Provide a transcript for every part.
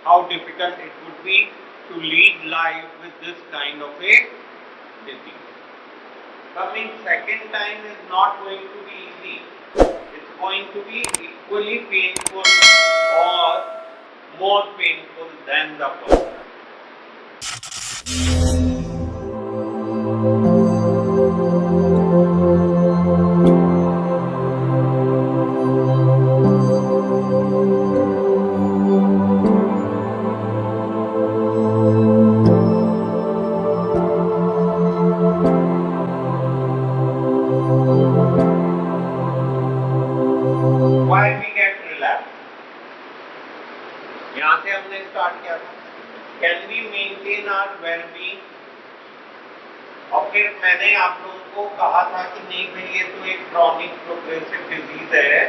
how difficult it would be to lead life with this kind of a disease. Coming second time is not going to be easy. It's going to be equally painful or more painful than the first. Why we get relapsed? यहाँ से हमने start किया था. Can we maintain our well-being? और फिर मैंने आप लोगों को कहा था कि नहीं भाई ये तो एक क्रॉनिक प्रोग्रेसिव डिजीज है,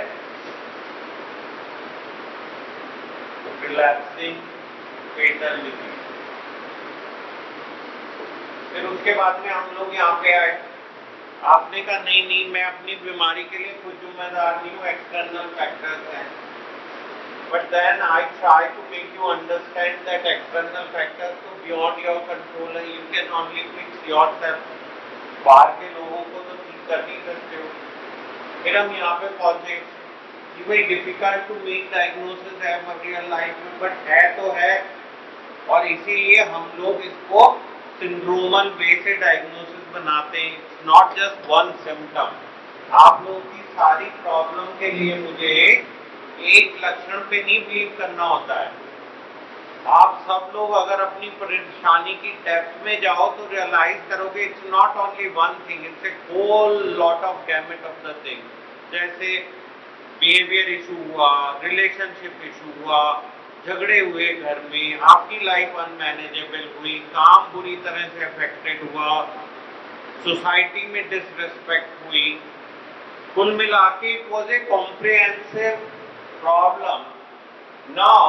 रिलैप्सिंग फेटल डिजीज. फिर उसके बाद में हम लोग यहाँ पे आए. आपने कहा नहीं मैं अपनी बीमारी के लिए खुद जिम्मेदार नहीं हूँ, एक्सटर्नल फैक्टर्स हैं. But then I try to make you understand that external factors तो beyond your control है. You can only fix yourself. बाहर के लोगों को तो ठीक कर नहीं सकते हो. फिर हम यहाँ पे पहुँचे कि भाई डिफिकल्ट टू मेक डायग्नोसिस है रियल लाइफ में, बट है तो है. और इसीलिए हम लोग इसको सिंड्रोमल वे से डायग्नोसिस बनाते हैं. It's not just one symptom. आप लोगों की सारी प्रॉब्लम के लिए मुझे एक लक्षण पे नहीं बिलीव करना होता है. आप सब लोग अगर अपनी परेशानी की डेप्थ में जाओ तो रियलाइज करोगे it's not only one thing, it's a whole lot of gamut of the thing. जैसे बिहेवियर इशू हुआ, रिलेशनशिप इशू हुआ, झगड़े हुए घर में, आपकी लाइफ अनमैनेजेबल हुई, काम बुरी तरह से अफेक्टेड हुआ, सोसाइटी में डिसरिस्पेक्ट हुई. कुल मिला के it was a comprehensive problem. Now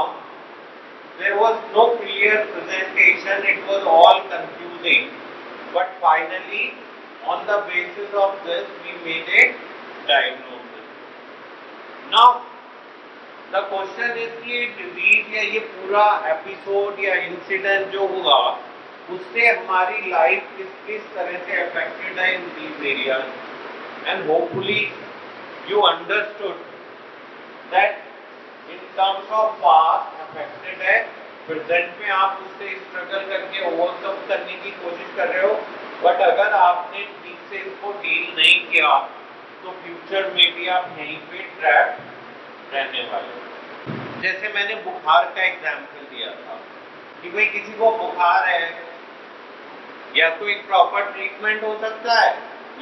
there was no clear presentation, it was all confusing, but finally on the basis of this we made a diagnosis. Now the question is कि ये disease या ये पूरा episode या incident जो हुआ उससे हमारी life किस तरह से affected है in these areas, and hopefully you understood that in terms of past affected है, present में आप उससे struggle करके overcome करने की कोशिश कर रहे हो. बट अगर आपने ठीक से इसको डील नहीं किया तो फ्यूचर में भी आप यहीं पे ट्रैप रहने वाले हो. जैसे मैंने बुखार का एग्जाम्पल दिया था कि भाई किसी को बुखार है, या तो एक प्रॉपर ट्रीटमेंट हो सकता है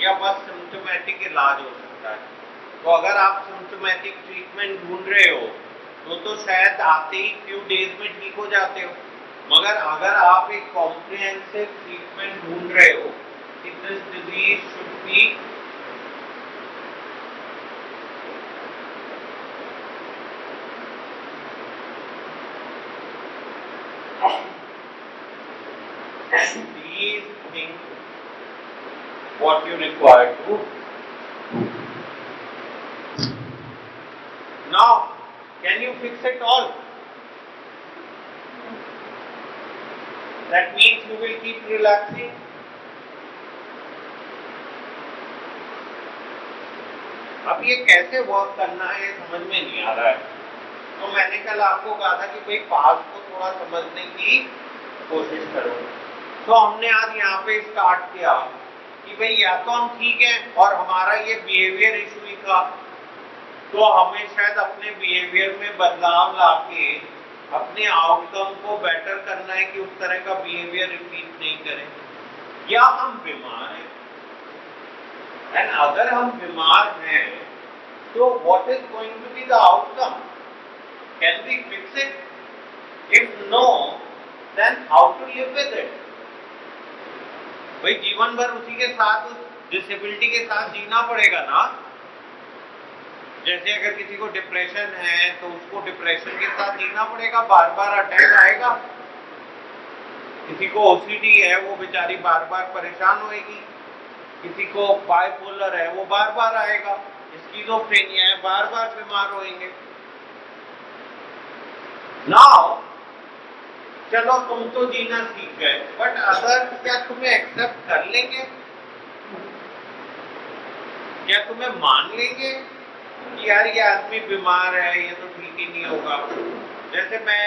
या बस सिम्टोमेटिक इलाज हो सकता है. तो अगर आप सिम्टोमेटिक ट्रीटमेंट ढूंढ रहे हो तो शायद आते ही फ्यू डेज में ठीक हो जाते हो. मगर अगर आप एक कॉम्प्रिहेंसिव ट्रीटमेंट ढूंढ रहे हो कि this disease should be these things what you require to do. Now can you fix it all? That means you will keep relaxing. अब ये कैसे वर्क करना है समझ में नहीं आ रहा है. तो मैंने कल आपको कहा था कि भाई पास्ट को थोड़ा समझने की कोशिश करो. तो हमने आज यहाँ पे स्टार्ट किया कि भाई या तो हम ठीक है और हमारा ये बिहेवियर इशू ही था, तो हमें शायद अपने बिहेवियर में बदलाव लाके अपने आउटकम को बेटर करना है कि उस तरह का बिहेवियर रिपीट नहीं करें, या हम बीमार हैं. एंड अगर हम बीमार हैं तो what is going to be the outcome? Can we fix it? If no then how to live with it? भाई जीवन भर उसी के साथ, उस डिसेबिलिटी के साथ जीना पड़ेगा ना. जैसे अगर किसी को डिप्रेशन है तो उसको डिप्रेशन के साथ जीना पड़ेगा, बार बार अटैक आएगा. किसी को ओसीडी है वो बेचारी बार बार परेशान होएगी. किसी को बाइपोलर है वो बार बार आएगा. स्किज़ोफ्रेनिया है बार बार बीमार होएंगे. नाउ चलो तुम तो जीना सीख गए, बट अदर क्या तुम्हें एक्सेप्ट कर लेंगे? क्या तुम्हें मान लेंगे कि यार ये आदमी बीमार है, ये तो ठीक ही नहीं होगा? जैसे मैं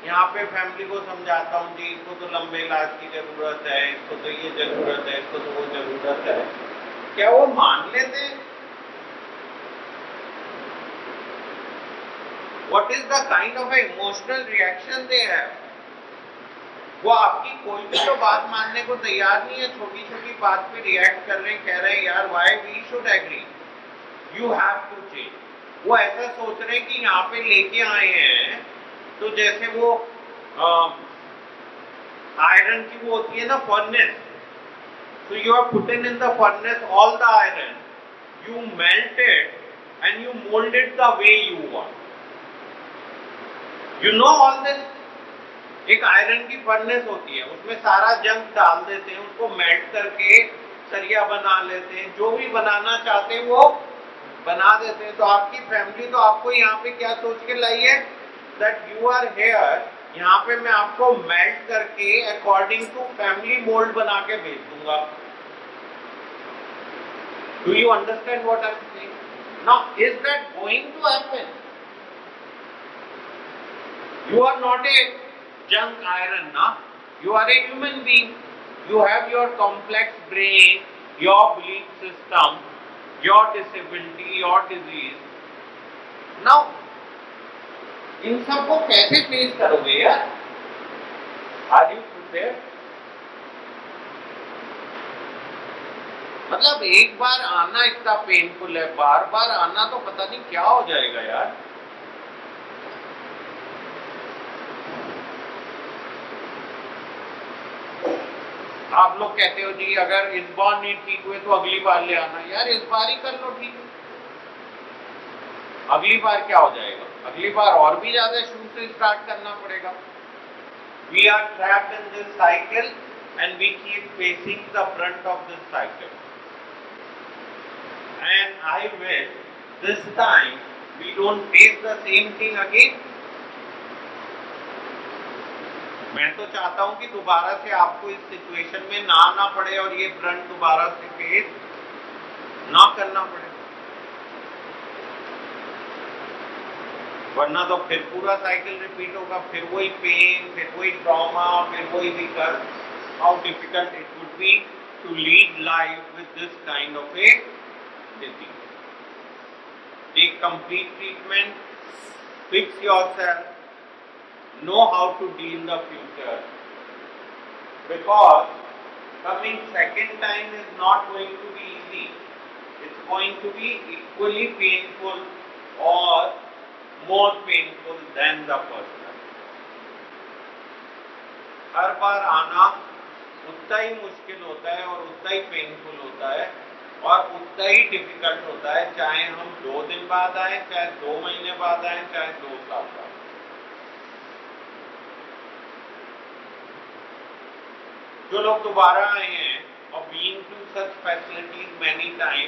यहाँ पे फैमिली को समझाता हूँ जी, इसको तो लंबे इलाज की जरूरत है, इसको तो ये जरूरत है, इसको तो वो जरूरत है, क्या वो मान लेते? What is the kind of emotional reaction they have? वो आपकी कोई भी तो बात मानने को तैयार नहीं है, छोटी छोटी बात पे रिएक्ट कर रहे हैं, कह रहे हैं यार why we should agree, you have to change. वो ऐसा सोच रहे हैं कि यहाँ पे लेके आए हैं तो जैसे वो आयरन की वो होती है ना furnace, so you are putting in the furnace all the iron, you melt it and you mold it the way you want, you know all this। एक आयरन की फर्नेस होती है, उसमें सारा जंग डाल देते हैं, उसको मेल्ट करके सरिया बना लेते हैं, जो भी बनाना चाहते हैं वो बना देते हैं। तो आपकी फैमिली तो आपको यहाँ पे क्या सोच के लाई है, दैट यू आर हेयर, यहाँ पे मैं आपको मेल्ट करके अकॉर्डिंग टू फैमिली मोल्ड बना के भेज दूंगा। Do you understand what I am saying? Now is that going to happen? You are not a junk iron, na? You are a human being. You have your complex brain, your belief system, your disability, your disease. Now, इन सबको कैसे face करोगे यार? Are you prepared? मतलब एक बार आना इतना painful है, बार बार आना तो पता नहीं क्या हो जाएगा यार। आप लोग कहते हो जी अगर इस बार नहीं ठीक हुए तो अगली बार ले आना, यार इस बार ही कर लो ठीक, अगली बार क्या हो जाएगा? अगली बार और भी ज्यादा शुरू से स्टार्ट करना पड़ेगा। We are trapped in this cycle and we keep facing the front of this cycle, and I wish this time we don't face the same thing again. मैं तो चाहता हूं कि दोबारा से आपको इस सिचुएशन में ना आना पड़े और ये फ्रंट दोबारा से फेस ना करना पड़े, वरना तो फिर पूरा साइकिल रिपीट होगा, फिर वही पेन, फिर वही ट्रॉमा, फिर वही विकल। How difficult it would be to lead life with this kind of a disease. Take complete treatment, fix yourself, know how to deal the future, because coming second time is not going to be easy. It's going to be equally painful or more painful than the first time. हर बार आना उतना ही मुश्किल होता है और उतना ही painful होता है और उतना ही डिफिकल्ट होता है, चाहे हम 2 दिन बाद आए, चाहे 2 महीने बाद आए, चाहे 2 साल बाद। जो लोग दोबारा आए हैं और being to such facilities many time,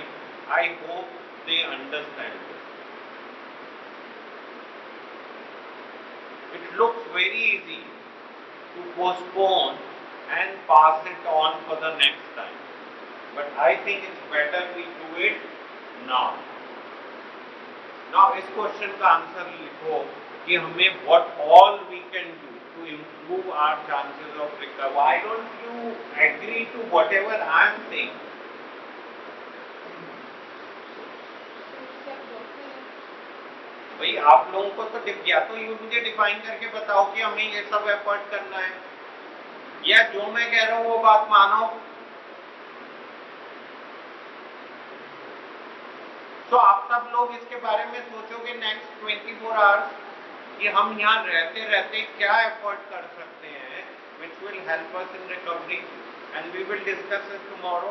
I hope they understand this. It looks very easy to postpone and pass it on for the next time, but I think it's better we do it now. Now इस question का answer लिखो कि हमें what all we can do to improve our chances of recovery. Why don't you agree to whatever I am saying? भाई आप लोगों को तो या तो यू मुझे डिफाइन करके बताओ कि हमें ये सब एफर्ट करना है, या जो मैं कह रहा हूँ वो बात मानो। तो आप सब लोग इसके बारे में सोचोगे नेक्स्ट 24 आवर्स कि हम यहाँ रहते रहते क्या एफर्ट कर सकते हैं, which will help us in recovery, and we will discuss it tomorrow.